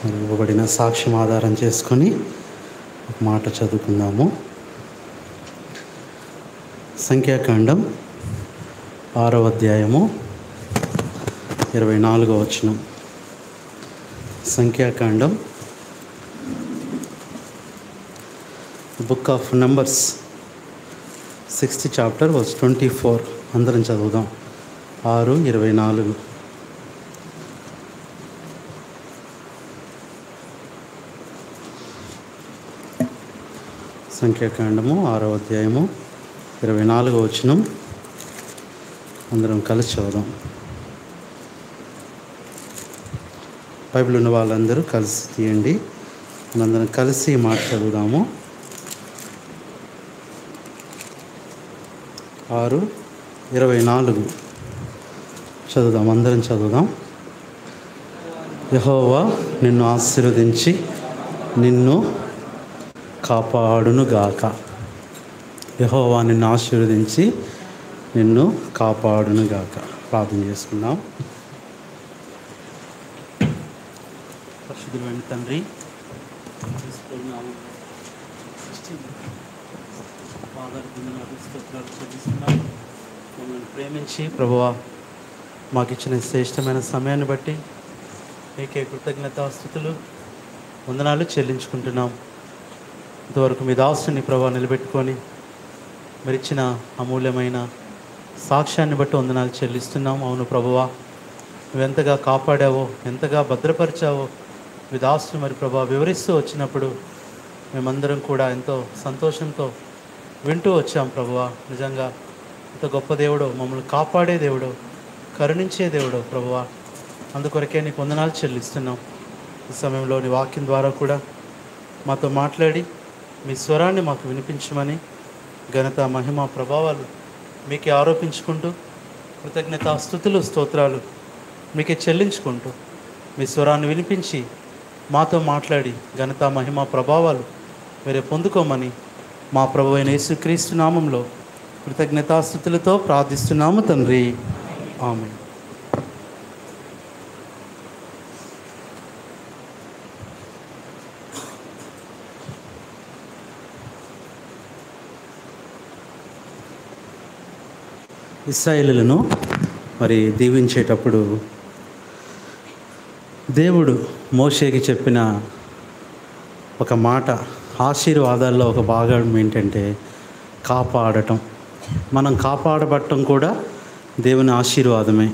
మరి ఇవ్వబడిన సాక్ష్యం ఆధారం చేసుకొని ఒక మాట చదువుకుందాము. సంఖ్యాకాండం 6వ అధ్యాయము 24వ వచనం. సంఖ్యాకాండం book of numbers 6th chapter verse 24. అందరం చదువుదాం. 6:24. సంఖ్యాకాండము 6వ అధ్యాయము 24వ వచనం. అందరం కలిసి చదువుదాం. బైబిల్ ఉన్న వాళ్ళందరూ కలిసి తీయండి. మనందరం కలిసి మాట చదువుదాము. 6:24 చదువుదాం. అందరం చదువుదాం. యెహోవా నిన్ను ఆశీర్వదించి నిన్ను కాపాడునుగాక. యెహోవా నిన్ను ఆశీర్వదించి నిన్ను కాపాడునుగాక. ప్రార్థన చేసుకుందాం. పరిశుద్ధుడైన తండ్రి, మమ్మల్ని ప్రేమించి ప్రభువా మాకు ఇచ్చిన శ్రేష్టమైన సమయాన్ని బట్టి మీకే కృతజ్ఞతాస్తుతులు వందనాలు చెల్లించుకుంటున్నాం. ఇంతవరకు మీ దాసుని ప్రభావ నిలబెట్టుకొని మరి ఇచ్చిన అమూల్యమైన సాక్ష్యాన్ని బట్టి వందనాలు చెల్లిస్తున్నాం. అవును ప్రభువా, నువ్వెంతగా కాపాడావో, ఎంతగా భద్రపరిచావో మీ దాసుని మరి ప్రభావ వివరిస్తూ వచ్చినప్పుడు మేమందరం కూడా ఎంతో సంతోషంతో వింటూ వచ్చాం. ప్రభువా, నిజంగా ఇంత గొప్ప దేవుడు, మమ్మల్ని కాపాడే దేవుడు, కరుణించే దేవుడు ప్రభువా. అందుకొరకే నీకు వందనాలు చెల్లిస్తున్నాం. ఈ సమయంలో నీ వాక్యం ద్వారా కూడా మాతో మాట్లాడి మీ స్వరాన్ని మాకు వినిపించమని ఘనత, మహిమ, ప్రభావాలు మీకే ఆరోపించుకుంటూ కృతజ్ఞతాస్తుతులు, స్తోత్రాలు మీకే చెల్లించుకుంటూ మీ స్వరాన్ని వినిపించి మాతో మాట్లాడి ఘనత, మహిమ, ప్రభావాలు మీరే పొందుకోమని మా ప్రభువైన అయిన యేసుక్రీస్తు నామంలో కృతజ్ఞతాస్తుతులతో ప్రార్థిస్తున్నాము తండ్రి. ఆమేన్. ఇశ్రాయేలులను మరి దీవించేటప్పుడు దేవుడు మోషేకి చెప్పిన ఒక మాట, ఆశీర్వాదాల్లో ఒక భాగం ఏంటంటే కాపాడటం. మనం కాపాడబడటం కూడా దేవుని ఆశీర్వాదమే.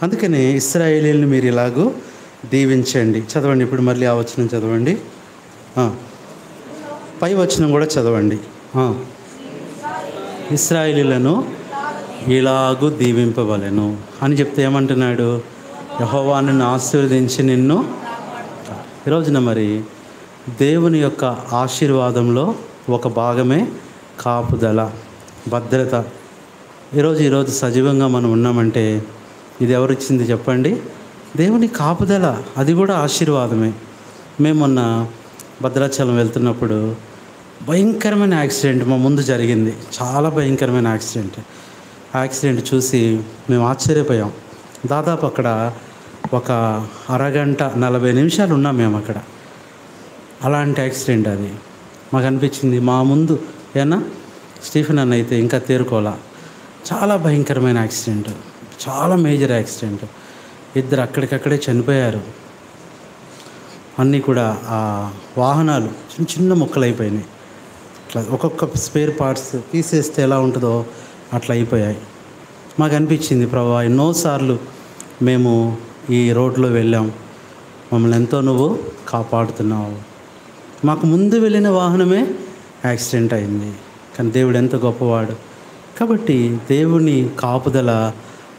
అందుకని ఇశ్రాయేలీయులను మీరు ఇలాగూ దీవించండి. చదవండి ఇప్పుడు మళ్ళీ ఆ వచనం చదవండి. పై వచనం కూడా చదవండి. ఇశ్రాయేలీయులను ఇలాగూ దీవింపవలెను అని చెప్తే ఏమంటున్నాడు? యెహోవా నిన్ను ఆశీర్వదించి నిన్ను. ఈరోజున మరి దేవుని యొక్క ఆశీర్వాదంలో ఒక భాగమే కాపుదల, భద్రత. ఈరోజు సజీవంగా మనం ఉన్నామంటే ఇది ఎవరిచ్చింది చెప్పండి? దేవుని కాపుదల. అది కూడా ఆశీర్వాదమే. మేము మొన్న భద్రాచలం వెళ్తున్నప్పుడు భయంకరమైన యాక్సిడెంట్ మా ముందు జరిగింది. చాలా భయంకరమైన యాక్సిడెంట్ చూసి మేము ఆశ్చర్యపోయాం. దాదాపు అక్కడ ఒక అరగంట 40 నిమిషాలు ఉన్నాం మేము అక్కడ. అలాంటి యాక్సిడెంట్ అది. మాకు అనిపించింది మా ముందు ఏనా స్టీఫెన్ అన్న అయితే ఇంకా తేరుకోలా. చాలా భయంకరమైన యాక్సిడెంట్, చాలా మేజర్ యాక్సిడెంట్. 2 అక్కడికక్కడే చనిపోయారు. అన్నీ కూడా ఆ వాహనాలు చిన్న చిన్న ముక్కలు అయిపోయినాయి. ఇట్లా ఒక్కొక్క స్పేర్ పార్ట్స్ తీసేస్తే ఎలా ఉంటుందో అట్లా అయిపోయాయి. మాకు అనిపించింది ప్రభా, ఎన్నోసార్లు మేము ఈ రోడ్లో వెళ్ళాం, మమ్మల్ని ఎంతో నువ్వు కాపాడుతున్నావు. మాకు ముందు వెళ్ళిన వాహనమే యాక్సిడెంట్ అయింది. కానీ దేవుడు ఎంత గొప్పవాడు. కాబట్టి దేవుని కాపుదల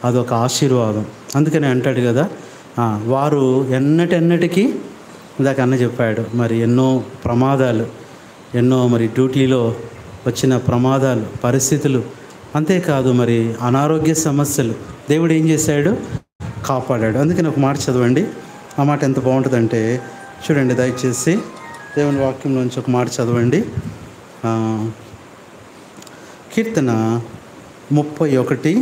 అదొక ఆశీర్వాదం. అందుకని అంటాడు కదా, వారు ఎన్నటికీ ఇందాక అన్న చెప్పాడు మరి ఎన్నో ప్రమాదాలు, ఎన్నో మరి డ్యూటీలో వచ్చిన ప్రమాదాలు, పరిస్థితులు, అంతేకాదు మరి అనారోగ్య సమస్యలు దేవుడు ఏం చేశాడు? కాపాడాడు. అందుకని ఒక మాట చదవండి. ఆ మాట ఎంత బాగుంటుందంటే చూడండి, దయచేసి దేవుని వాక్యంలోంచి ఒక మాట చదవండి. కీర్తన 31.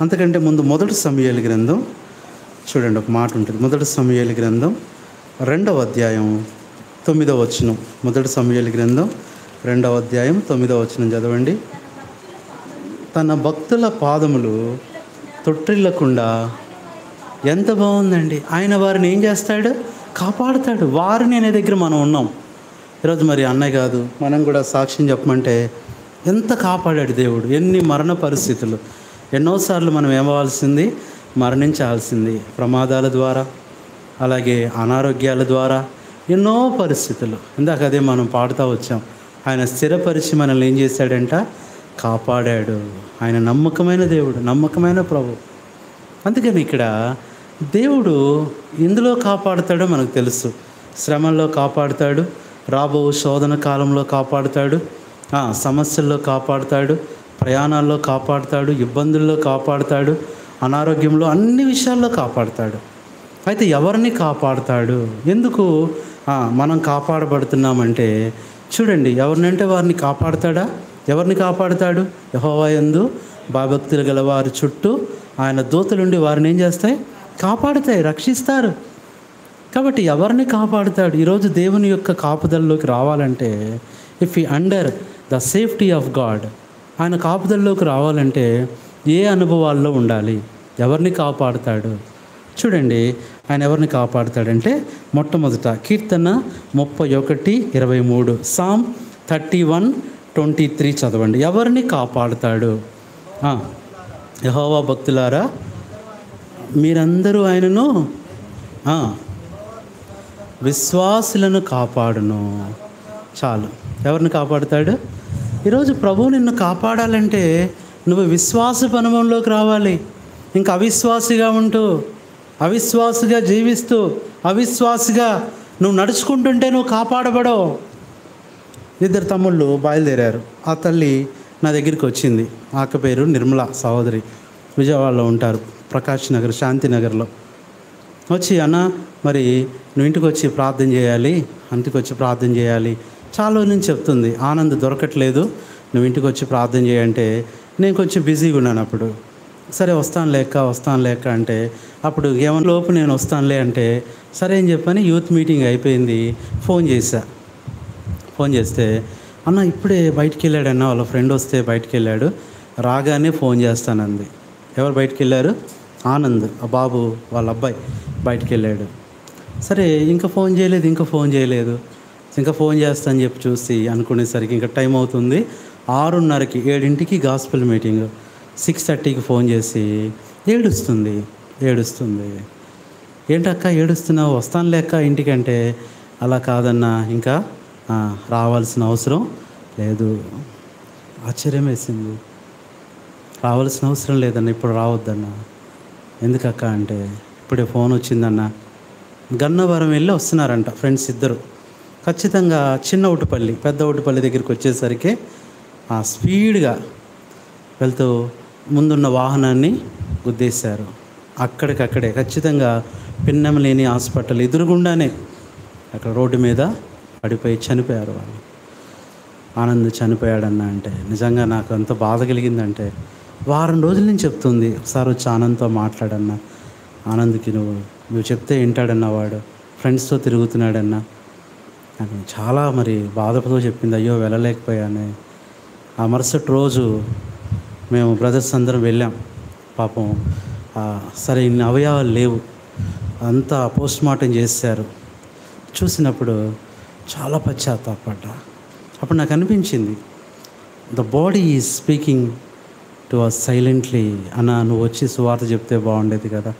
అంతకంటే ముందు 1 సమూయేలు గ్రంథం చూడండి, ఒక మాట ఉంటుంది. 1 సమూయేలు గ్రంథం 2వ అధ్యాయం 9వ వచనం. 1 సమూయేలు గ్రంథం 2వ అధ్యాయం 9వ వచనం చదవండి. తన భక్తుల పాదములు తొట్టిల్లకుండా, ఎంత బాగుందండి. ఆయన వారిని ఏం చేస్తాడు? కాపాడుతాడు. వారిని అనే దగ్గర మనం ఉన్నాం ఈరోజు. మరి అన్నయ్య కాదు, మనం కూడా సాక్ష్యం చెప్పమంటే ఎంత కాపాడాడు దేవుడు. ఎన్ని మరణ పరిస్థితులు, ఎన్నోసార్లు మనం ఏమవ్వాల్సింది, మరణించాల్సింది. ప్రమాదాల ద్వారా, అలాగే అనారోగ్యాల ద్వారా, ఎన్నో పరిస్థితులు. ఇందాక అదే మనం పాడుతూ వచ్చాం. ఆయన స్థిరపరిచి మనల్ని ఏం చేశాడంట? కాపాడాడు. ఆయన నమ్మకమైన దేవుడు, నమ్మకమైన ప్రభు. అందుకని ఇక్కడ దేవుడు ఎందులో కాపాడుతాడో మనకు తెలుసు. శ్రమల్లో కాపాడుతాడు, రాబో శోధన కాలంలో కాపాడుతాడు, సమస్యల్లో కాపాడుతాడు, ప్రయాణాల్లో కాపాడుతాడు, ఇబ్బందుల్లో కాపాడుతాడు, అనారోగ్యంలో, అన్ని విషయాల్లో కాపాడుతాడు. అయితే ఎవరిని కాపాడుతాడు? ఎందుకు మనం కాపాడబడుతున్నామంటే చూడండి, ఎవరినంటే వారిని కాపాడుతాడా? ఎవరిని కాపాడుతాడు? యెహోవా యందు భయభక్తులు గల వారి చుట్టూ ఆయన దూతలుండి వారిని ఏం చేస్తాయి? కాపాడుతాయి, రక్షిస్తారు. కాబట్టి ఎవరిని కాపాడుతాడు? ఈరోజు దేవుని యొక్క కాపుదల్లోకి రావాలంటే, if you under the safety of God, ఆయన కాపుదల్లోకి రావాలంటే ఏ అనుభవాల్లో ఉండాలి? ఎవరిని కాపాడుతాడు? చూడండి, ఆయన ఎవరిని కాపాడుతాడంటే మొట్టమొదట కీర్తన 31:23, సామ్ 31:23 చదవండి. ఎవరిని కాపాడుతాడు? యెహోవా భక్తులారా, మీరందరూ ఆయనను విశ్వాసులను కాపాడును. చాలు. ఎవరిని కాపాడుతాడు? ఈరోజు ప్రభువు నిన్ను కాపాడాలంటే నువ్వు విశ్వాసపు అనుభవంలోకి రావాలి. ఇంకా అవిశ్వాసిగా ఉంటూ, అవిశ్వాసిగా జీవిస్తూ, అవిశ్వాసిగా నువ్వు నడుచుకుంటుంటే నువ్వు కాపాడబడవు. 2 తమ్ముళ్ళు బయలుదేరారు. ఆ తల్లి నా దగ్గరికి వచ్చింది. ఆక పేరు నిర్మల, సహోదరి, విజయవాడలో ఉంటారు, ప్రకాష్ నగర్, శాంతినగర్లో. వచ్చి, అన్న మరి నువ్వు ఇంటికి వచ్చి ప్రార్థన చేయాలి, ఇంటికి వచ్చి ప్రార్థన చేయాలి చాలా నుంచి చెప్తుంది. ఆనంద్ దొరకట్లేదు, నువ్వు ఇంటికి వచ్చి ప్రార్థన చేయంటే నేను కొంచెం బిజీగా ఉన్నాను. అప్పుడు సరే వస్తాను లేక అంటే, అప్పుడు ఏమన్నా లోపు నేను వస్తానులే అంటే సరే అని చెప్పని యూత్ మీటింగ్ అయిపోయింది. ఫోన్ చేస్తే, అన్న ఇప్పుడే బయటికి వెళ్ళాడన్న, వాళ్ళ ఫ్రెండ్ వస్తే బయటికి వెళ్ళాడు, రాగానే ఫోన్ చేస్తానంది. ఎవరు బయటికి వెళ్ళారు? ఆనంద్, ఆ బాబు వాళ్ళ అబ్బాయి బయటికి వెళ్ళాడు. సరే ఇంకా ఫోన్ చేయలేదు. ఇంకా ఫోన్ చేస్తాను చెప్పి చూసి అనుకునేసరికి ఇంకా టైం అవుతుంది. 6:30కి 7ంటికి గాస్పెల్ మీటింగ్, 6:30కి ఫోన్ చేసి ఏడుస్తుంది. ఏంటక్క ఏడుస్తున్నావు? వస్తాను లేక ఇంటికంటే, అలా కాదన్నా, ఇంకా రావాల్సిన అవసరం లేదు. ఆశ్చర్యం వేసింది. రావాల్సిన అవసరం లేదన్న, ఇప్పుడు రావద్దన్న. ఎందుకక్క అంటే, ఇప్పుడే ఫోన్ వచ్చిందన్న. గన్నవరం వెళ్ళి వస్తున్నారంట ఫ్రెండ్స్ ఇద్దరు. ఖచ్చితంగా చిన్న ఉటుపల్లి, పెద్ద ఉటుపల్లి దగ్గరికి వచ్చేసరికి స్పీడ్గా వెళ్తూ ముందున్న వాహనాన్ని గుద్దేశారు. అక్కడికక్కడే ఖచ్చితంగా పిన్నెమలేని హాస్పిటల్ ఎదురుగుండానే అక్కడ రోడ్డు మీద పడిపోయి చనిపోయారు వాళ్ళు. ఆనంద్ చనిపోయాడన్న అంటే నిజంగా నాకు ఎంత బాధ కలిగిందంటే, వారం రోజుల నుంచి చెప్తుంది, ఒకసారి వచ్చి ఆనంద్తో మాట్లాడన్నా, ఆనంద్కి నువ్వు చెప్తే వింటాడన్నా, వాడు ఫ్రెండ్స్తో తిరుగుతున్నాడన్నా అని చాలా మరి బాధతో చెప్పింది. అయ్యో వెళ్ళలేకపోయానే. ఆ మరుసటి రోజు మేము బ్రదర్స్ అందరం వెళ్ళాం. పాపం సరే ఇన్ని అవయవాలు లేవు, అంతా పోస్ట్ మార్టం చేశారు. చూసినప్పుడు చాలా పశ్చాత్తాపడ్డా. అప్పుడు నాకు అనిపించింది, the body is speaking to us silently. అన్న నువ్వు వచ్చి సువార్త చెప్తే బాగుండేది కదా,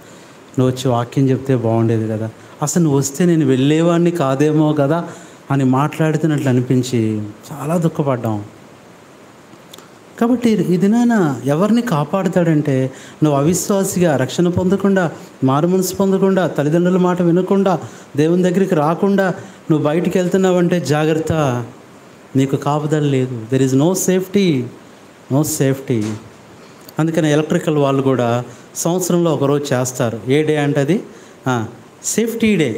నువ్వు వచ్చి వాక్యం చెప్తే బాగుండేది కదా, అసలు నువ్వు వస్తే నేను వెళ్ళేవాడిని కాదేమో కదా అని మాట్లాడుతున్నట్లు అనిపించి చాలా దుఃఖపడ్డాం. కాబట్టి ఈ దినాన ఎవరిని కాపాడుతాడంటే, నువ్వు అవిశ్వాసిగా రక్షణ పొందకుండా, మారుమనసు పొందకుండా, తల్లిదండ్రుల మాట వినకుండా, దేవుని దగ్గరికి రాకుండా నువ్వు బయటికి వెళ్తున్నావంటే జాగ్రత్త, నీకు కాపుదల లేదు. There is no safety. అందుకని ఎలక్ట్రికల్ వాళ్ళు కూడా సంవత్సరంలో ఒకరోజు చేస్తారు. ఏ డే అంటే అది సేఫ్టీ డే.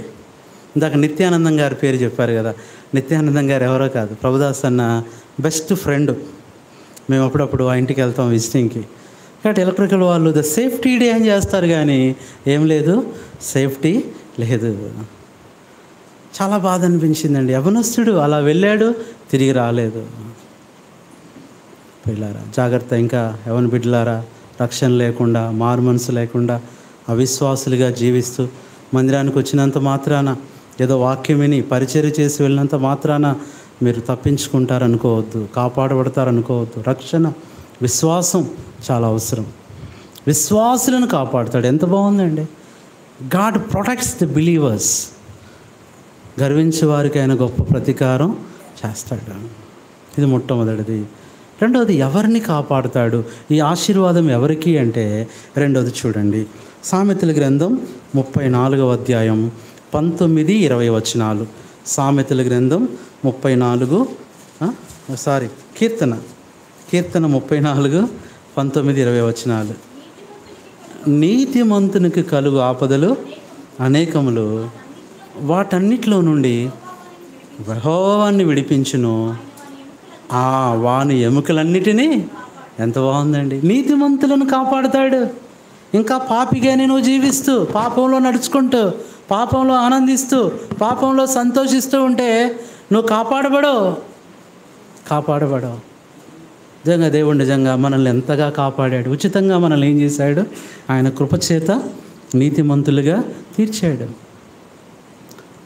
ఇందాక నిత్యానందం గారి పేరు చెప్పారు కదా. నిత్యానందం గారు ఎవరో కాదు, ప్రభుదాస్ అన్న బెస్ట్ ఫ్రెండ్. మేము అప్పుడప్పుడు ఆ ఇంటికి వెళ్తాం విజిటింగ్కి. కాబట్టి ఎలక్ట్రికల్ వాళ్ళు ద సేఫ్టీ డే అని చేస్తారు, కానీ ఏం లేదు, సేఫ్టీ లేదు. చాలా బాధ అనిపించిందండి. యవనస్తుడు అలా వెళ్ళాడు, తిరిగి రాలేదు. పిల్లారా జాగ్రత్త, ఇంకా యవన బిడ్డలారా, రక్షణ లేకుండా, మారు మనసు లేకుండా, అవిశ్వాసులుగా జీవిస్తూ మందిరానికి వచ్చినంత మాత్రాన, ఏదో వాక్యం విని పరిచర్య చేసి వెళ్ళినంత మాత్రాన మీరు తప్పించుకుంటారనుకోవద్దు, కాపాడబడతారనుకోవద్దు. రక్షణ, విశ్వాసం చాలా అవసరం. విశ్వాసులను కాపాడుతాడు. ఎంత బాగుందండి. God protects the believers. గర్వించే వారికి ఆయన గొప్ప ప్రతీకారం చేస్తాడు. ఇది మొట్టమొదటిది. రెండవది, ఎవరిని కాపాడుతాడు? ఈ ఆశీర్వాదం ఎవరికి అంటే, రెండవది చూడండి, సామెతల గ్రంథం 34వ అధ్యాయం 19-20 వచనాలు. సామెతల గ్రంథం 34 కీర్తన 34 19-20 వచనాలు. నీతిమంతునికి కలుగు ఆపదలు అనేకములు, వాటన్నిటిలో నుండి యెహోవాని విడిపించును, వాని ఎముకలన్నిటినీ. ఎంత బాగుందండి. నీతిమంతులను కాపాడుతాడు. ఇంకా పాపిగానే నువ్వు జీవిస్తూ, పాపంలో నడుచుకుంటూ, పాపంలో ఆనందిస్తూ, పాపంలో సంతోషిస్తూ ఉంటే నువ్వు కాపాడబడవు. నిజంగా దేవుడు నిజంగా మనల్ని ఎంతగా కాపాడాడు. ఉచితంగా మనల్ని ఏం చేశాడు? ఆయన కృపచేత నీతిమంతులుగా తీర్చాడు.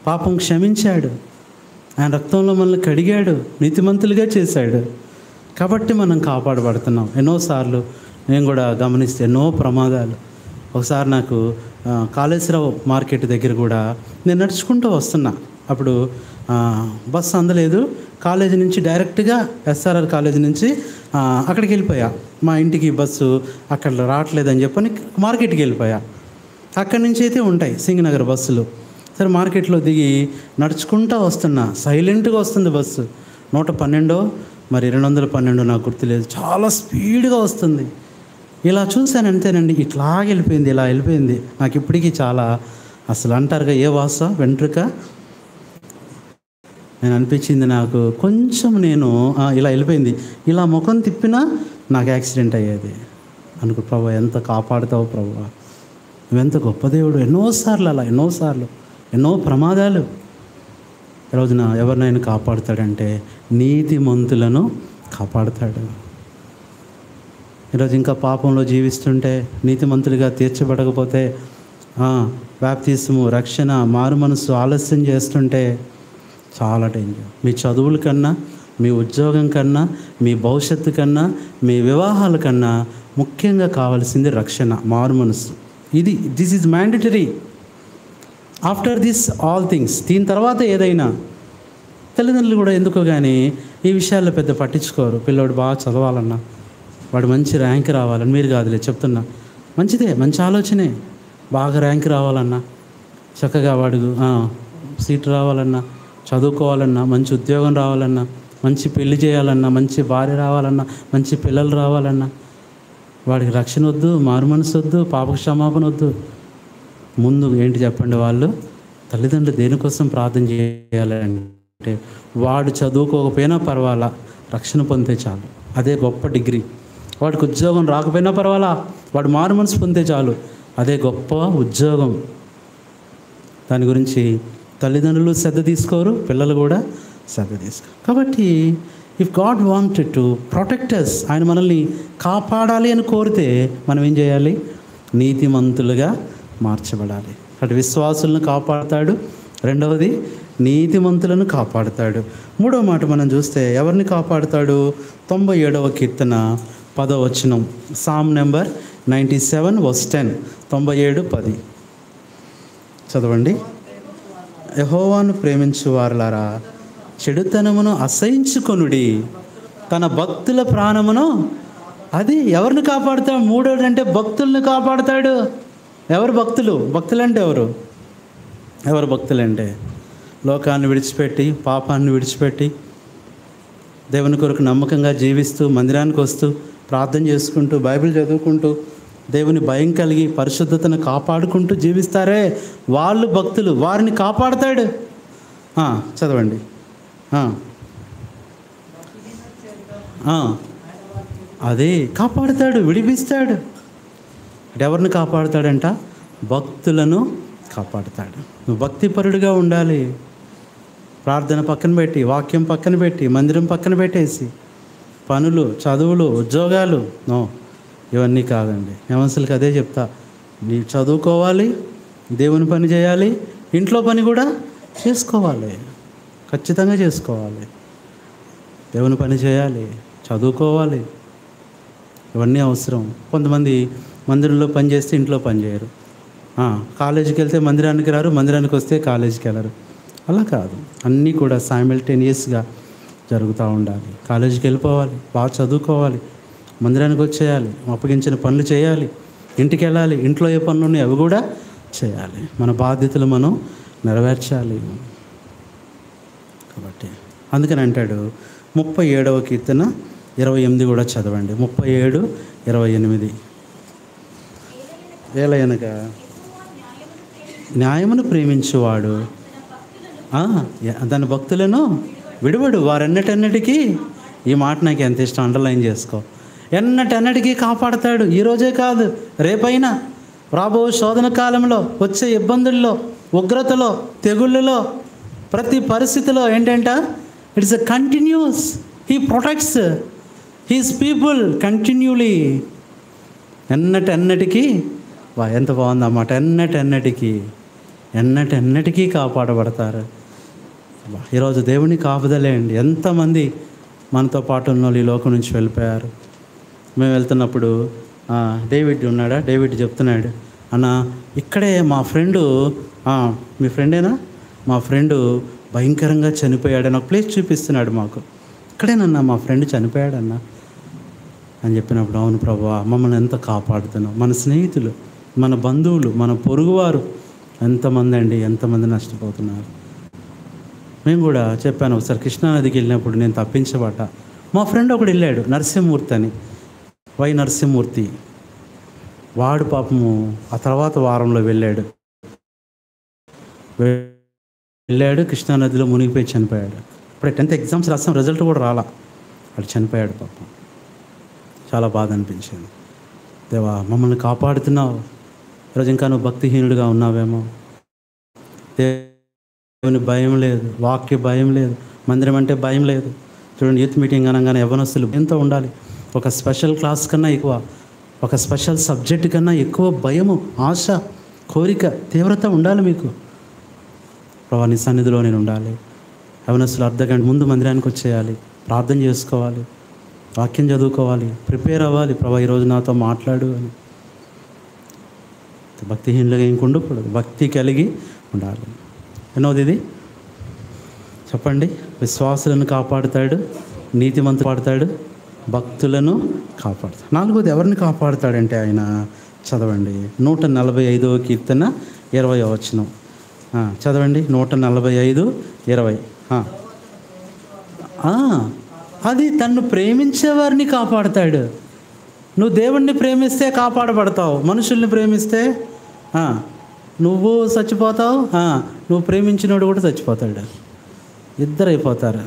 పాపం క్షమించాడు. ఆయన రక్తంలో మనల్ని కడిగాడు, నీతిమంతులుగా చేశాడు. కాబట్టి మనం కాపాడబడుతున్నాం. ఎన్నోసార్లు నేను కూడా గమనిస్తే ఎన్నో ప్రమాదాలు. ఒకసారి నాకు కాళేశ్వరరావు మార్కెట్ దగ్గర కూడా నేను నడుచుకుంటూ వస్తున్నా. అప్పుడు బస్సు అందలేదు. కాలేజీ నుంచి డైరెక్ట్గా ఎస్ఆర్ఆర్ కాలేజీ నుంచి అక్కడికి వెళ్ళిపోయా. మా ఇంటికి బస్సు అక్కడ రావట్లేదని చెప్పని మార్కెట్కి వెళ్ళిపోయా. అక్కడి నుంచి అయితే ఉంటాయి సింగనగర్ బస్సులు. సరే మార్కెట్లో దిగి నడుచుకుంటూ వస్తున్నా. సైలెంట్గా వస్తుంది బస్సు. 112 మరి 212 నాకు గుర్తులేదు. చాలా స్పీడ్గా వస్తుంది. ఇలా చూశాను అంతేనండి. ఇట్లా వెళ్ళిపోయింది, ఇలా వెళ్ళిపోయింది. నాకు ఇప్పటికీ చాలా అసలు అంటారుగా ఏ వాస వెంట్రుక నేను అనిపించింది. నాకు కొంచెం నేను ఇలా వెళ్ళిపోయింది. ఇలా ముఖం తిప్పినా నాకు యాక్సిడెంట్ అయ్యేది. అనుకో ప్రభు, ఎంత కాపాడుతావు ప్రభు, నువ్వెంత గొప్ప దేవుడు. ఎన్నోసార్లు అలా, ఎన్నో ప్రమాదాలు. ఈరోజున ఎవరినైనా కాపాడుతాడంటే నీతిమంతులను కాపాడుతాడు. ఈరోజు ఇంకా పాపంలో జీవిస్తుంటే, నీతిమంతులుగా తీర్చబడకపోతే, బాప్తిస్మము, రక్షణ, మారు మనసు ఆలస్యం చేస్తుంటే చాలా డేంజర్. మీ చదువుల కన్నా, మీ ఉద్యోగం కన్నా, మీ భవిష్యత్తు కన్నా, మీ వివాహాల కన్నా ముఖ్యంగా కావాల్సింది రక్షణ, మారు మనసు. This is mandatory. After this all things, దీని తర్వాత ఏదైనా. తల్లిదండ్రులు కూడా ఎందుకో కానీ ఈ విషయాల్లో పెద్ద పట్టించుకోరు. పిల్లోడు బాగా చదవాలన్నా, వాడు మంచి ర్యాంక్ రావాలని, మీరు కాదులే చెప్తున్నా, మంచిదే, మంచి ఆలోచనే. బాగా ర్యాంక్ రావాలన్నా, చక్కగా వాడు సీట్ రావాలన్నా, చదువుకోవాలన్నా, మంచి ఉద్యోగం రావాలన్నా, మంచి పెళ్లి చేయాలన్నా, మంచి భార్య రావాలన్నా, మంచి పిల్లలు రావాలన్నా, వాడికి రక్షణ వద్దు, మారు మనసు వద్దు, పాపక్షమాపణ వద్దు. ముందు ఏంటి చెప్పండి? వాళ్ళు తల్లిదండ్రులు దేనికోసం ప్రార్థన చేయాలంటే, వాడు చదువుకోకపోయినా పర్వాలా, రక్షణ పొందితే చాలు, అదే గొప్ప డిగ్రీ. వాడికి ఉద్యోగం రాకపోయినా పర్వాలా, వాడు మారు మనసు పొందితే చాలు, అదే గొప్ప ఉద్యోగం. దాని గురించి తల్లిదండ్రులు శ్రద్ధ తీసుకోరు, పిల్లలు కూడా శ్రద్ధ తీసుకోరు. కాబట్టి if God wanted to protect us, ఆయన మనల్ని కాపాడాలి అని కోరితే మనం ఏం చేయాలి? నీతిమంతులుగా మార్చబడాలి. అటు విశ్వాసులను కాపాడుతాడు. రెండవది, నీతిమంతులను కాపాడుతాడు. మూడవ మాట మనం చూస్తే ఎవరిని కాపాడుతాడు? 97వ కీర్తన 10వ వచనం. Sam number 97 verse 10. 97:10 చదవండి. యెహోవాను ప్రేమించు వారులారా, చెడుతనమును అసహించుకొనుడి, తన భక్తుల ప్రాణమును. అది ఎవరిని కాపాడుతాడు? మూడోది అంటే భక్తులను కాపాడుతాడు. ఎవరు భక్తులు? భక్తులంటే ఎవరు భక్తులంటే లోకాన్ని విడిచిపెట్టి, పాపాన్ని విడిచిపెట్టి, దేవుని కొరకు నమ్మకంగా జీవిస్తూ, మందిరానికి వస్తూ, ప్రార్థన చేసుకుంటూ, బైబిల్ చదువుకుంటూ, దేవుని భయం కలిగి పరిశుద్ధతను కాపాడుకుంటూ జీవిస్తారే వాళ్ళు భక్తులు. వారిని కాపాడుతాడు. చదవండి. అదే కాపాడుతాడు, విడిపిస్తాడు. ఎవరిని కాపాడుతాడంట? భక్తులను కాపాడుతాడు. నువ్వు భక్తిపరుడిగా ఉండాలి. ప్రార్థన పక్కన పెట్టి, వాక్యం పక్కన పెట్టి, మందిరం పక్కన పెట్టేసి, పనులు, చదువులు, ఉద్యోగాలు ఇవన్నీ కాదండి. యవనస్తులకు అదే చెప్తా, నీ చదువుకోవాలి, దేవుని పని చేయాలి, ఇంట్లో పని కూడా చేసుకోవాలి, ఖచ్చితంగా చేసుకోవాలి. దేవుని పని చేయాలి, చదువుకోవాలి, ఇవన్నీ అవసరం. కొంతమంది మందిరంలో పని చేస్తే ఇంట్లో పని చేయరు. కాలేజీకి వెళ్తే మందిరానికి రారు, మందిరానికి వస్తే కాలేజీకి వెళ్ళరు. అలా కాదు, అన్నీ కూడా సైమల్టేనియస్గా జరుగుతూ ఉండాలి. కాలేజీకి వెళ్ళిపోవాలి, బాగా చదువుకోవాలి, మందిరానికి వచ్చేయాలి, అప్పగించిన పనులు చేయాలి, ఇంటికి వెళ్ళాలి, ఇంట్లో ఏ పనులు ఉన్నాయో అవి కూడా చేయాలి. మన బాధ్యతలు మనం నెరవేర్చాలి. కాబట్టి అందుకని అంటాడు 37వ కీర్తన 28 కూడా చదవండి. 37:28. ఏలయనగా న్యాయమును ప్రేమించువాడు దాని భక్తులను విడువడు. వారెన్నటన్నిటికీ, ఈ మాట నాకు ఎంత ఇష్టం, అండర్లైన్ చేసుకో, ఎన్నటన్నిటికీ కాపాడతాడు. ఈరోజే కాదు, రేపైనా, రాబో శోధన కాలంలో, వచ్చే ఇబ్బందుల్లో, ఉగ్రతలో, తెగుళ్ళలో, ప్రతి పరిస్థితిలో ఏంటంట, it's a continuous. He protects his people continuously. ఎన్నటన్నిటికీ, ఎంత బాగుంది అన్నమాట, ఎన్నటన్నిటికీ కాపాడబడతారు. ఈరోజు దేవుని కాపుదలే అండి. ఎంతమంది మనతో పాటు ఉన్న వాళ్ళు ఈ లోకం నుంచి వెళ్ళిపోయారు. మేము వెళ్తున్నప్పుడు డేవిడ్ ఉన్నాడా, డేవిడ్ చెప్తున్నాడు, అన్న ఇక్కడే మా ఫ్రెండు, మీ ఫ్రెండేనా, మా ఫ్రెండు భయంకరంగా చనిపోయాడని ఒక ప్లేస్ చూపిస్తున్నాడు మాకు. ఇక్కడేనన్నా మా ఫ్రెండ్ చనిపోయాడన్నా అని చెప్పినప్పుడు, అవును ప్రభువా, మమ్మల్ని ఎంత కాపాడుతున్నావు. మన స్నేహితులు, మన బంధువులు, మన పొరుగువారు ఎంతమంది నష్టపోతున్నారు. మేము కూడా చెప్పాను, ఒకసారి కృష్ణానదికి వెళ్ళినప్పుడు నేను తప్పించబడ్డా. మా ఫ్రెండ్ ఒకడు వెళ్ళాడు, నరసింహమూర్తి అని, వై నరసింహమూర్తి. వాడు పాపము ఆ తర్వాత వారంలో వెళ్ళాడు కృష్ణానదిలో మునిగిపోయి చనిపోయాడు. ఇప్పుడు 10th ఎగ్జామ్స్ రాసాం, రిజల్ట్ కూడా రాలా, వాడు చనిపోయాడు పాపం. చాలా బాధ అనిపించింది. దేవా, మమ్మల్ని కాపాడుతున్నావు. ఈరోజు ఇంకా నువ్వు భక్తిహీనుడిగా ఉన్నావేమో. దేవుని భయం లేదు, వాక్య భయం లేదు, మందిరం అంటే భయం లేదు. చూడండి, యూత్ మీటింగ్ అనగానే యవ్వనస్తులు ఎంతో ఉండాలి. ఒక స్పెషల్ క్లాస్ కన్నా ఎక్కువ, ఒక స్పెషల్ సబ్జెక్ట్ కన్నా ఎక్కువ భయము, ఆశ, కోరిక, తీవ్రత ఉండాలి మీకు. ప్రభా, నీ సన్నిధిలో నేను ఉండాలి. యవ్వనస్తులు అర్ధగంట ముందు మందిరానికి వచ్చేయాలి, ప్రార్థన చేసుకోవాలి, వాక్యం చదువుకోవాలి, ప్రిపేర్ అవ్వాలి. ప్రభా, ఈరోజు నాతో మాట్లాడు అని. భక్తిహీనులుగా ఇంక ఉండకూడదు, భక్తి కలిగి ఉండాలి. ఎన్నోది ఇది చెప్పండి. విశ్వాసులను కాపాడుతాడు, నీతిమంతులను కాపాడుతాడు, భక్తులను కాపాడుతాడు. 4వది ఎవరిని కాపాడుతాడంటే ఆయన, చదవండి 145వ కీర్తన 20వ వచనం చదవండి. 145:20. అది తన్ను ప్రేమించే వారిని కాపాడుతాడు. నువ్వు దేవుణ్ణి ప్రేమిస్తే కాపాడబడతావు, మనుషుల్ని ప్రేమిస్తే నువ్వు చచ్చిపోతావు, నువ్వు ప్రేమించినోడు కూడా చచ్చిపోతాడు, ఇద్దరు అయిపోతారు.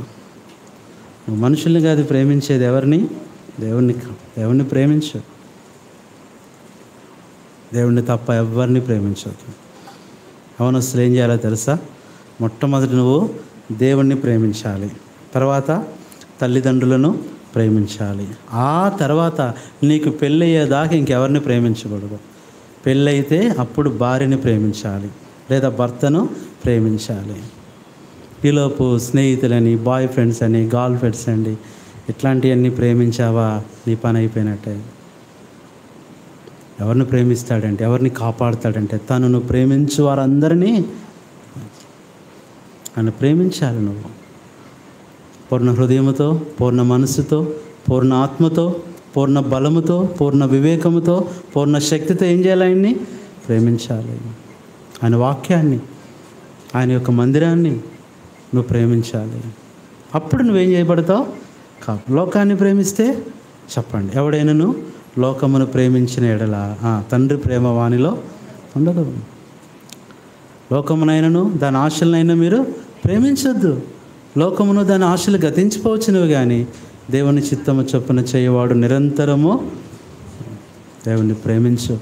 నువ్వు మనుషుల్ని కాదు ప్రేమించేది, ఎవరిని? దేవుణ్ణి ప్రేమించు. దేవుణ్ణి తప్ప ఎవరిని ప్రేమించవద్దు. యవ్వనస్తులు ఏం చేయాలో తెలుసా? మొట్టమొదటి నువ్వు దేవుణ్ణి ప్రేమించాలి, తర్వాత తల్లిదండ్రులను ప్రేమించాలి, ఆ తర్వాత నీకు పెళ్ళయ్యేదాకా ఇంకెవరిని ప్రేమించకూడదు. పెళ్ళైతే అప్పుడు భార్యని ప్రేమించాలి, లేదా భర్తను ప్రేమించాలి. ఈలోపు స్నేహితులని, బాయ్ ఫ్రెండ్స్ అని, గర్ల్ ఫ్రెండ్స్ అండి, ఇట్లాంటివన్నీ ప్రేమించావా, నీ పని అయిపోయినట్టే. ఎవరిని ప్రేమిస్తాడంటే, ఎవరిని కాపాడుతాడంటే, తనను ప్రేమించు వారందరినీ నన్ను ప్రేమించాలి. నువ్వు పూర్ణ హృదయముతో, పూర్ణ మనసుతో, పూర్ణ ఆత్మతో, పూర్ణ బలముతో, పూర్ణ వివేకముతో, పూర్ణ శక్తితో ఏం చేయాలి? ఆయన్ని ప్రేమించాలి. ఆయన వాక్యాన్ని, ఆయన యొక్క మందిరాన్ని నువ్వు ప్రేమించాలి. అప్పుడు నువ్వేం చేయబడతావు? లోకాన్ని ప్రేమిస్తే చెప్పండి, ఎవడైనాను లోకమును ప్రేమించిన ఎడల తండ్రి ప్రేమ వానిలో ఉండదు. లోకమునైనను దాని ఆశలనైనా మీరు ప్రేమించొద్దు. లోకమును దాని ఆశలు గతించిపోవచ్చునువు, కానీ దేవుని చిత్తము చొప్పున చేయవాడు నిరంతరము దేవుని ప్రేమించు,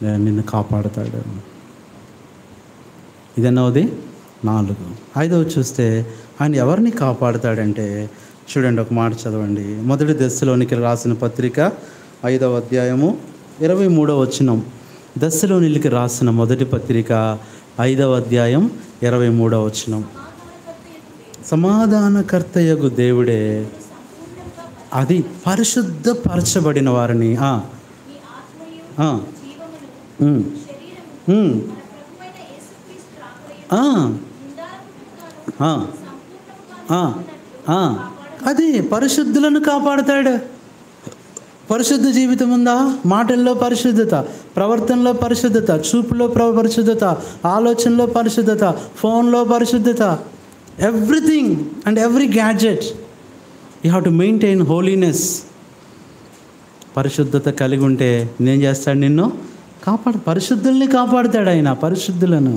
నేను నిన్ను కాపాడుతాడు. ఇదన్నది 4. 5వ చూస్తే ఆయన ఎవరిని కాపాడుతాడంటే చూడండి, ఒక మాట చదవండి. మొదటి దశలోనికి రాసిన పత్రిక 5వ అధ్యాయము 23వ వచనం. దశలోనికి రాసిన మొదటి పత్రిక 5వ అధ్యాయం 23వ వచనం. సమాధానకర్తయగు దేవుడే అది పరిశుద్ధపరచబడిన వారిని అది పరిశుద్ధులను కాపాడుతాడు. పరిశుద్ధ జీవితం ఉందా? మాటల్లో పరిశుద్ధత, ప్రవర్తనలో పరిశుద్ధత, చూపులో పరిశుద్ధత, ఆలోచనలో పరిశుద్ధత, ఫోన్లో పరిశుద్ధత, everything and every gadget you have to maintain holiness. పరిశుద్ధత కలిగి ఉంటే నేను చేస్తాడు, నిన్ను పరిశుద్ధుల్ని కాపాడుతాడు ఆయన. పరిశుద్ధులను,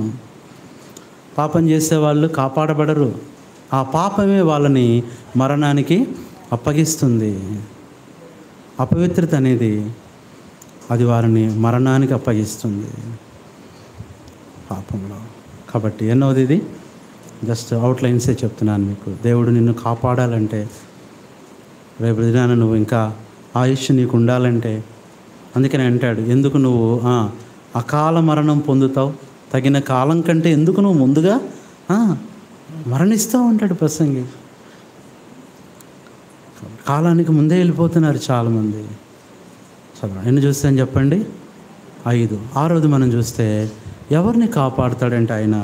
పాపం చేసేవాళ్ళు కాపాడబడరు. ఆ పాపమే వాళ్ళని మరణానికి అప్పగిస్తుంది. అపవిత్రత అనేది అది వారిని మరణానికి అప్పగిస్తుంది పాపంలో. కాబట్టి ఎన్నోది ఇది జస్ట్ అవుట్లైన్సే చెప్తున్నాను మీకు. దేవుడు నిన్ను కాపాడాలంటే, రేపు దినాన నువ్వు ఇంకా ఆయుష్ నీకు ఉండాలంటే, అందుకని అంటాడు, ఎందుకు నువ్వు అకాల మరణం పొందుతావు, తగిన కాలం కంటే ఎందుకు నువ్వు ముందుగా మరణిస్తూ ఉంటాడు ప్రసంగి. కాలానికి ముందే వెళ్ళిపోతున్నారు చాలామంది. ఎన్ని చూస్తాను చెప్పండి? 5. 6వది మనం చూస్తే ఎవరిని కాపాడుతాడంటే ఆయన,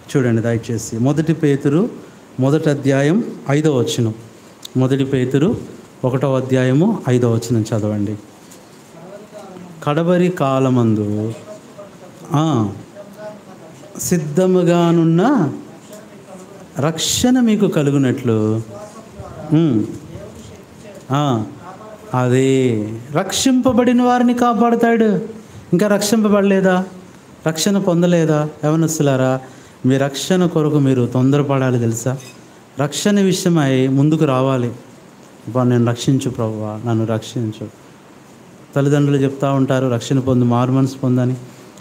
చూడండి దయచేసి, 1 పేతురు 1వ అధ్యాయం 5వ వచనం. 1 పేతురు 1వ అధ్యాయము 5వ వచనం చదవండి. కడవరి కాలమందు సిద్ధముగానున్న రక్షణ మీకు కలుగునట్లు, అదే రక్షింపబడిన వారిని కాపాడుతాడు. ఇంకా రక్షింపబడలేదా, రక్షణ పొందలేదా యవనస్తులారా, మీ రక్షణ కొరకు మీరు తొందరపడాలి తెలుసా. రక్షణ విషయమై ముందుకు రావాలి. నేను రక్షించు ప్రభువా, నన్ను రక్షించు. తల్లిదండ్రులు చెప్తూ ఉంటారు రక్షణ పొందు, మారు మనసు పొందని.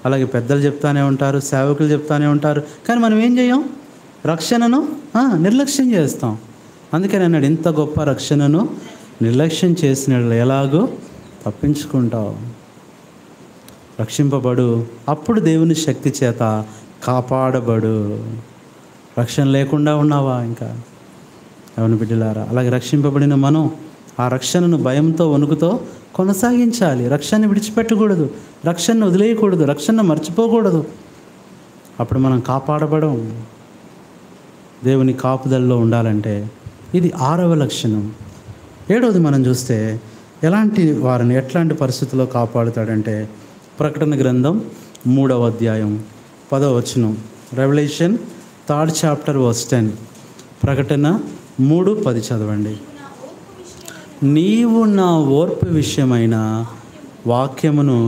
అలాగే పెద్దలు చెప్తానే ఉంటారు, సేవకులు చెప్తానే ఉంటారు. కానీ మనం ఏం చేయం? రక్షణను నిర్లక్ష్యం చేస్తాం. అందుకని అన్నాడు, ఇంత గొప్ప రక్షణను నిర్లక్ష్యం చేసిన ఎలాగో తప్పించుకుంటావు. రక్షింపబడు, అప్పుడు దేవుని శక్తి చేత కాపాడబడు. రక్షణ లేకుండా ఉన్నావా ఇంకా? ఎవరి బిడ్డలారా, అలాగే రక్షింపబడిన మనం ఆ రక్షణను భయంతో వణుకుతో కొనసాగించాలి. రక్షణని విడిచిపెట్టకూడదు, రక్షణను వదిలేయకూడదు, రక్షణను మర్చిపోకూడదు. అప్పుడు మనం కాపాడబడం. దేవుని కాపుదల్లో ఉండాలంటే ఇది 6వ లక్షణం. 7వది మనం చూస్తే ఎలాంటి వారిని ఎట్లాంటి పరిస్థితుల్లో కాపాడుతాడంటే, ప్రకటన గ్రంథం 3వ అధ్యాయం 10వ వచనం. Revolution 3rd chapter verse 10. ప్రకటన 3:10 చదవండి. నీవు నా ఓర్పు విషయమైన వాక్యమును,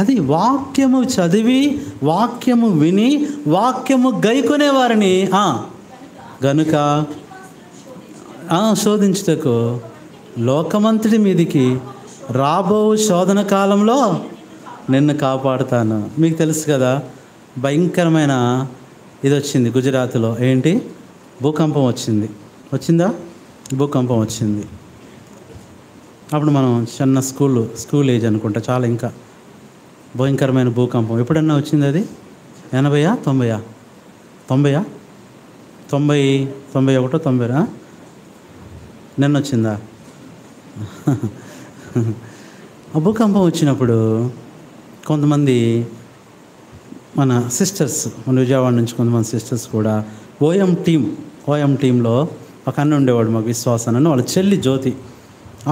అది వాక్యము చదివి, వాక్యము విని, వాక్యము గైకొనే వారిని గనుక శోధించుటకు లోకమంతటి మీదికి రాబో శోధన కాలంలో నిన్ను కాపాడుతాను. మీకు తెలుసు కదా, భయంకరమైన ఇది వచ్చింది గుజరాత్లో. ఏంటి? భూకంపం వచ్చిందా? భూకంపం వచ్చింది. అప్పుడు మనం చిన్న స్కూల్ ఏజ్ అనుకుంటా, చాలా ఇంకా భయంకరమైన భూకంపం. ఎప్పుడన్నా వచ్చింది అది? 80, 90, 91, 90 నిన్న వచ్చిందా? ఆ భూకంపం వచ్చినప్పుడు కొంతమంది మన సిస్టర్స్, మన విజయవాడ నుంచి కొంతమంది సిస్టర్స్ కూడా ఓఎం టీంలో ఒక అన్న ఉండేవాడు మాకు, విశ్వాసం అని, వాళ్ళ చెల్లి జ్యోతి,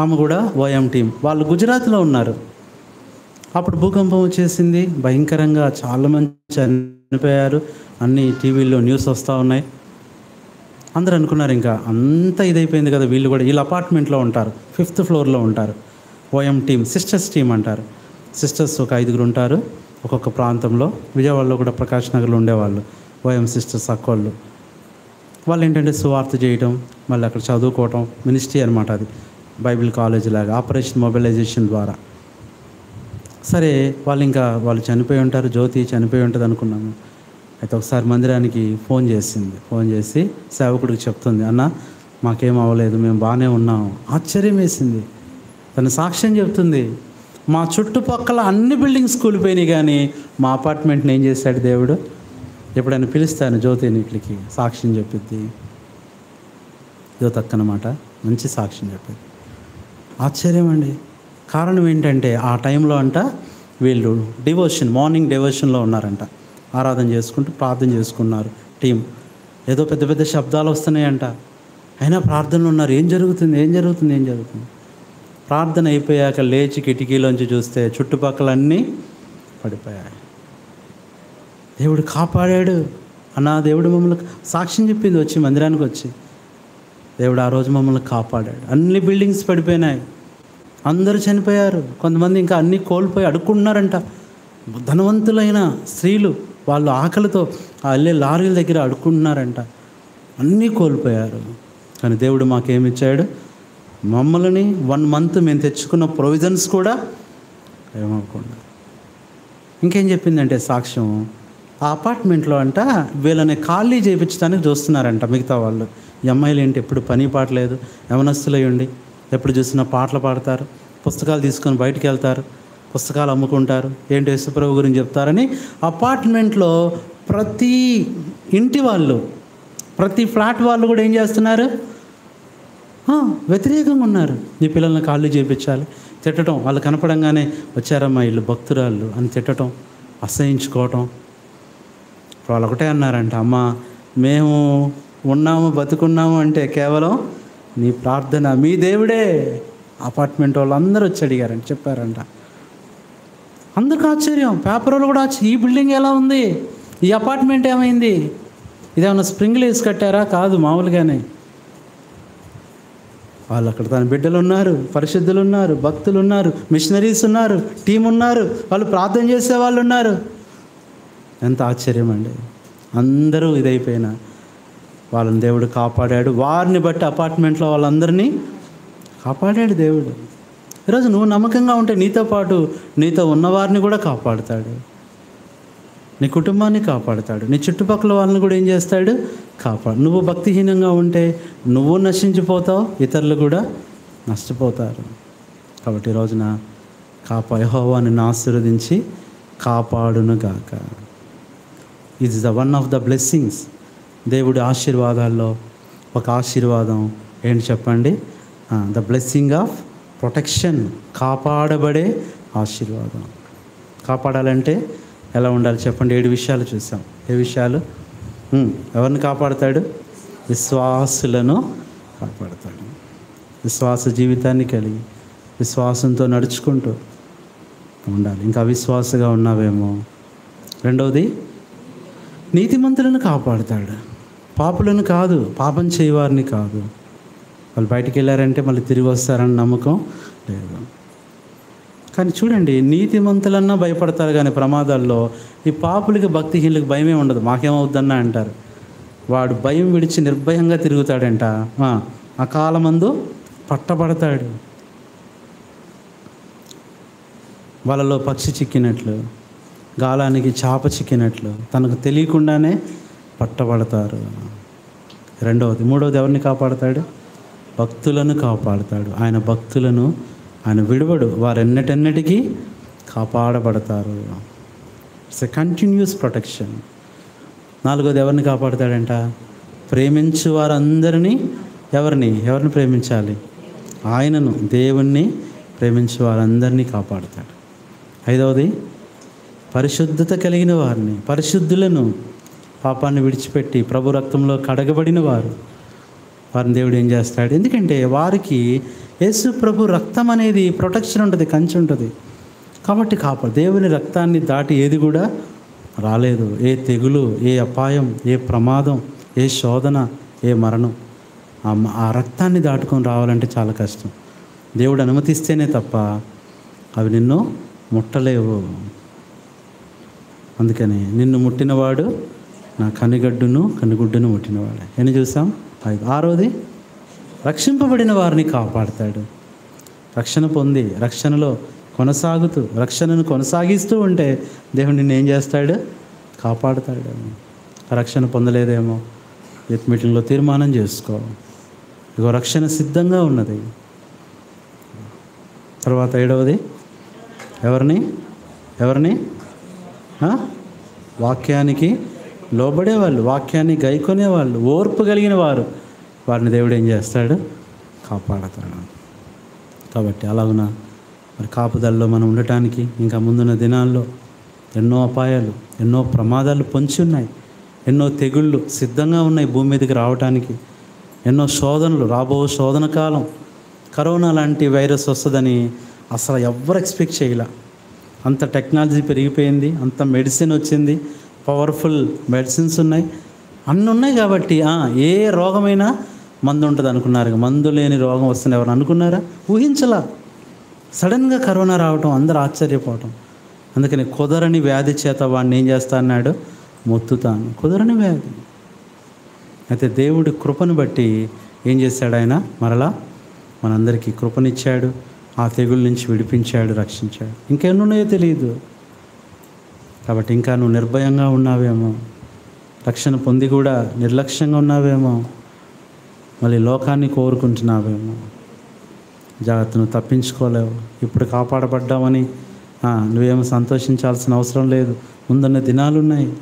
ఆమె కూడా ఓఎం టీం. వాళ్ళు గుజరాత్లో ఉన్నారు. అప్పుడు భూకంపం వచ్చేసింది భయంకరంగా, చాలామంది చనిపోయారు. అన్ని టీవీల్లో న్యూస్ వస్తూ ఉన్నాయి. అందరూ అనుకున్నారు ఇంకా అంతా ఇదైపోయింది కదా, వీళ్ళు కూడా వీళ్ళ అపార్ట్మెంట్లో ఉంటారు, 5th floorలో ఉంటారు. ఓఎం టీం, సిస్టర్స్ టీం అంటారు. సిస్టర్స్ ఒక 5 ఉంటారు ఒక్కొక్క ప్రాంతంలో. విజయవాడలో కూడా ప్రకాష్ నగర్లో ఉండేవాళ్ళు ఓఎం సిస్టర్స్, అక్కోళ్ళు. వాళ్ళు ఏంటంటే సువార్త చేయటం, మళ్ళీ అక్కడ చదువుకోవటం, మినిస్ట్రీ అనమాట అది. బైబిల్ కాలేజ్ లాగా ఆపరేషన్ మొబిలైజేషన్ ద్వారా. సరే వాళ్ళు చనిపోయి ఉంటారు, జ్యోతి చనిపోయి ఉంటుంది అనుకున్నాము. అయితే ఒకసారి మందిరానికి ఫోన్ చేసి సేవకుడికి చెప్తుంది, అన్న మాకేం అవ్వలేదు, మేము బాగానే ఉన్నాము. ఆశ్చర్యం వేసింది. తన సాక్ష్యం చెప్తుంది, మా చుట్టుపక్కల అన్ని బిల్డింగ్స్ కూలిపోయినాయి కానీ మా అపార్ట్మెంట్ని ఏం చేశాడు దేవుడు. ఎప్పుడైనా పిలుస్తాను జ్యోతిని ఇట్లకి, సాక్ష్యం చెప్పిద్ది. జ్యోతి అక్కనమాట, మంచి సాక్ష్యం చెప్పింది. ఆశ్చర్యం అండి. కారణం ఏంటంటే ఆ టైంలో వీళ్ళు మార్నింగ్ డివోషన్లో ఉన్నారంట. ఆరాధన చేసుకుంటూ ప్రార్థన చేసుకున్నారు టీం. ఏదో పెద్ద పెద్ద శబ్దాలు వస్తున్నాయంట, అయినా ప్రార్థనలు ఉన్నారు. ఏం జరుగుతుంది. ప్రార్థన అయిపోయాక లేచి కిటికీలోంచి చూస్తే చుట్టుపక్కల అన్నీ పడిపోయాయి. దేవుడు కాపాడాడు అన్న. దేవుడు మమ్మల్ని సాక్ష్యం చెప్పింది వచ్చి మందిరానికి వచ్చి, దేవుడు ఆ రోజు మమ్మల్ని కాపాడాడు. అన్ని బిల్డింగ్స్ పడిపోయినాయి, అందరూ చనిపోయారు. కొంతమంది ఇంకా అన్నీ కోల్పోయి అడుక్కుంటున్నారంట. ధనవంతులైన స్త్రీలు వాళ్ళు ఆకలితో వెళ్ళే లారీల దగ్గర అడుక్కుంటున్నారంట. అన్నీ కోల్పోయారు. కానీ దేవుడు మాకేమిచ్చాడు, మమ్మల్ని 1 month మేము తెచ్చుకున్న ప్రొవిజన్స్ కూడా ఏమవకుండా. ఇంకేం చెప్పిందంటే సాక్ష్యం, ఆ అపార్ట్మెంట్లో వీళ్ళని ఖాళీ చేయించడానికి చూస్తున్నారంట మిగతా వాళ్ళు. ఈ అమ్మాయిలు ఏంటి ఎప్పుడు పని పాట లేదు, యవనస్తులై ఉండి ఎప్పుడు చూసినా పాటలు పాడతారు, పుస్తకాలు తీసుకొని బయటికి వెళ్తారు, పుస్తకాలు అమ్ముకుంటారు, ఏంటి యేసుప్రభు గురించి చెప్తారని అపార్ట్మెంట్లో ప్రతి ఇంటి వాళ్ళు, ప్రతి ఫ్లాట్ వాళ్ళు కూడా ఏం చేస్తున్నారు, వ్యతిరేకంగా ఉన్నారు. నీ పిల్లల్ని ఖాళీ చేయించాలి, తిట్టడం, వాళ్ళు కనపడంగానే వచ్చారమ్మా వీళ్ళు భక్తురాళ్ళు అని తిట్టడం, అసహించుకోవటం. వాళ్ళు ఒకటే అన్నారంట, అమ్మ మేము బతుకున్నాము అంటే కేవలం నీ ప్రార్థన, మీ దేవుడే. అపార్ట్మెంట్ వాళ్ళు అందరూ వచ్చి అడిగారంట, చెప్పారంట. అందరికి ఆశ్చర్యం, పేపర్లో కూడా ఈ బిల్డింగ్ ఎలా ఉంది, ఈ అపార్ట్మెంట్ ఏమైంది, ఇదేమన్నా స్ప్రింగ్లు వేసి కట్టారా? కాదు, మామూలుగానే. వాళ్ళు అక్కడ తన బిడ్డలు ఉన్నారు, పరిశుద్ధులు ఉన్నారు, భక్తులు ఉన్నారు, మిషనరీస్ ఉన్నారు, టీం ఉన్నారు, వాళ్ళు ప్రార్థన చేసే వాళ్ళు ఉన్నారు. ఎంత ఆశ్చర్యం అండి. అందరూ ఇదైపోయినా వాళ్ళని దేవుడు కాపాడాడు. వారిని బట్టి అపార్ట్మెంట్లో వాళ్ళందరినీ కాపాడాడు దేవుడు. ఈరోజు నువ్వు నమ్మకంగా ఉంటే నీతో పాటు నీతో ఉన్నవారిని కూడా కాపాడుతాడు, నీ కుటుంబాన్ని కాపాడుతాడు, నీ చుట్టుపక్కల వాళ్ళని కూడా ఏం చేస్తాడు, కాపాడు. నువ్వు భక్తిహీనంగా ఉంటే నువ్వు నశించిపోతావు, ఇతరులు కూడా నష్టపోతారు. కాబట్టి ఈ రోజున యెహోవా నిన్ను ఆశీర్వదించి కాపాడునుగాక. It's the one of the blessings. దేవుడి ఆశీర్వాదాల్లో ఒక ఆశీర్వాదం ఏంటి చెప్పండి, ద బ్లెస్సింగ్ ఆఫ్ ప్రొటెక్షన్, కాపాడబడే ఆశీర్వాదం. కాపాడాలంటే ఎలా ఉండాలి చెప్పండి? 7 విషయాలు చూసాం. ఏ విషయాలు? ఎవరిని కాపాడుతాడు? విశ్వాసులను కాపాడుతాడు. విశ్వాస జీవితాన్ని కలిగి విశ్వాసంతో నడుచుకుంటూ ఉండాలి. ఇంకా అవిశ్వాసగా ఉన్నావేమో. రెండవది, నీతిమంతులను కాపాడుతాడు, పాపులను కాదు, పాపం చేయవారిని కాదు. వాళ్ళు బయటికి వెళ్ళారంటే మళ్ళీ తిరిగి వస్తారని నమ్మకం లేదు. కానీ చూడండి, నీతిమంతులన్నా భయపడతారు కానీ ప్రమాదాల్లో ఈ పాపులకి భక్తిహీనులకు భయమే ఉండదు. మాకేమవుద్దన్నా అంటారు. వాడు భయం విడిచి నిర్భయంగా తిరుగుతాడంట, అకాలమందు పట్టబడతాడు. వాళ్ళలో పక్షి చిక్కినట్లు, గాలానికి చాప చిక్కినట్లు తనకు తెలియకుండానే పట్టబడతారు. రెండవది. మూడవది, ఎవరిని కాపాడతాడు? భక్తులను కాపాడుతాడు. ఆయన భక్తులను ఆయన విడువడు, వారెన్నటెన్నటికీ కాపాడబడతారు. It's a continuous protection. నాలుగోది, ఎవరిని కాపాడుతాడంట? ప్రేమించు వారందరినీ. ఎవరిని ప్రేమించాలి? ఆయనను, దేవుణ్ణి ప్రేమించు వారందరినీ కాపాడుతాడు. ఐదవది, పరిశుద్ధత కలిగిన వారిని, పరిశుద్ధులను, పాపాన్ని విడిచిపెట్టి ప్రభు రక్తంలో కడగబడిన వారిని దేవుడు ఏం చేస్తాడు? ఎందుకంటే వారికి యేసు ప్రభు రక్తం అనేది ప్రొటెక్షన్ ఉంటుంది, కంచి ఉంటుంది. కాబట్టి దేవుని రక్తాన్ని దాటి ఏది కూడా రాలేదు. ఏ తెగులు, ఏ అపాయం, ఏ ప్రమాదం, ఏ శోధన, ఏ మరణం ఆ రక్తాన్ని దాటుకొని రావాలంటే చాలా కష్టం. దేవుడు అనుమతిస్తేనే తప్ప అవి నిన్ను ముట్టలేవు. అందుకని నిన్ను ముట్టినవాడు నా కనుగుడ్డును ముట్టినవాడు. ఎన్ని చూసాం? 5. ఆరోది, రక్షింపబడిన వారిని కాపాడుతాడు. రక్షణ పొంది రక్షణలో కొనసాగుతూ రక్షణను కొనసాగిస్తూ ఉంటే దేవుడు నిన్ను ఏం చేస్తాడు? కాపాడుతాడేమో. రక్షణ పొందలేదేమో, యూత్ మీటింగ్లో తీర్మానం చేసుకో. ఇగో రక్షణ సిద్ధంగా ఉన్నది. తర్వాత 7వది ఎవరిని వాక్యానికి లోబడేవాళ్ళు, వాక్యాన్ని గైకొనేవాళ్ళు, ఓర్పు కలిగిన వారిని దేవుడు ఏం చేస్తాడు? కాపాడతాడు. కాబట్టి అలాగున మరి కాపుదలలో మనం ఉండటానికి ఇంకా ముందున్న దినాల్లో ఎన్నో అపాయాలు, ఎన్నో ప్రమాదాలు పొంచి ఉన్నాయి. ఎన్నో తెగుళ్ళు సిద్ధంగా ఉన్నాయి భూమి మీదకి రావటానికి. ఎన్నో శోధనలు, శోధన కాలం. కరోనా లాంటి వైరస్ వస్తుందని అసలు ఎవ్వరు ఎక్స్పెక్ట్ చేయలే. అంత టెక్నాలజీ పెరిగిపోయింది, అంత మెడిసిన్ వచ్చింది, పవర్ఫుల్ మెడిసిన్స్ ఉన్నాయి, అన్నీ ఉన్నాయి. కాబట్టి ఏ రోగమైనా మందు ఉంటుంది అనుకున్నారు. మందు లేని రోగం వస్తుంది ఎవరు అనుకున్నారా? ఊహించలా. సడన్గా కరోనా రావటం, అందరూ ఆశ్చర్యపోవటం. అందుకని కుదరని వ్యాధి చేత వాడిని ఏం చేస్తా అన్నాడు? మొత్తుతాను. కుదరని వ్యాధి. అయితే దేవుడి కృపను బట్టి ఏం చేశాడు? ఆయన మరలా మనందరికీ కృపనిచ్చాడు, ఆ తెగుళ్ళ నుంచి విడిపించాడు, రక్షించాడు. ఇంకెన్నున్నాయో తెలియదు. కాబట్టి ఇంకా నువ్వు నిర్భయంగా ఉన్నావేమో, రక్షణ పొంది కూడా నిర్లక్ష్యంగా ఉన్నావేమో, మళ్ళీ లోకాన్ని కోరుకుంటున్నావేమో. జాగ్రత్త, నువ్వు తప్పించుకోలేవు. ఇప్పుడు కాపాడబడ్డామని నువ్వేమో సంతోషించాల్సిన అవసరం లేదు. ముందున్న దినాలు ఉన్నాయి.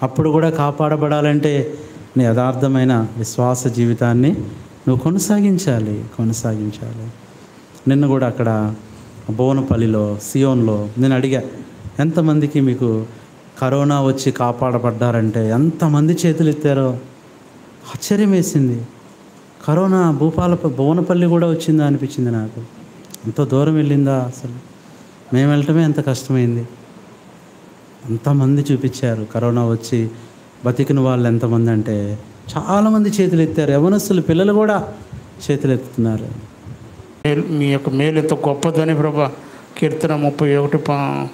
అప్పుడు కూడా కాపాడబడాలంటే నీ యథార్థమైన విశ్వాస జీవితాన్ని నువ్వు కొనసాగించాలి. నిన్న కూడా అక్కడ బోనపల్లిలో, సియోన్లో నేను అడిగా, ఎంతమందికి మీకు కరోనా వచ్చి కాపాడబడ్డారంటే ఎంతమంది చేతులు ఎత్తారో ఆశ్చర్యం వేసింది. కరోనా బోనపల్లి కూడా వచ్చిందా అనిపించింది నాకు. ఎంతో దూరం వెళ్ళిందా అసలు? మేము వెళ్ళటమే ఎంత కష్టమైంది. అంతమంది చూపించారు. కరోనా వచ్చి బతికిన వాళ్ళు ఎంతమంది అంటే చాలామంది చేతులు ఎత్తారు. యవనస్తులు, పిల్లలు కూడా చేతులు ఎత్తుతున్నారు. మీ యొక్క మేలు ఎంత గొప్పదని ప్రభా. కీర్తన 31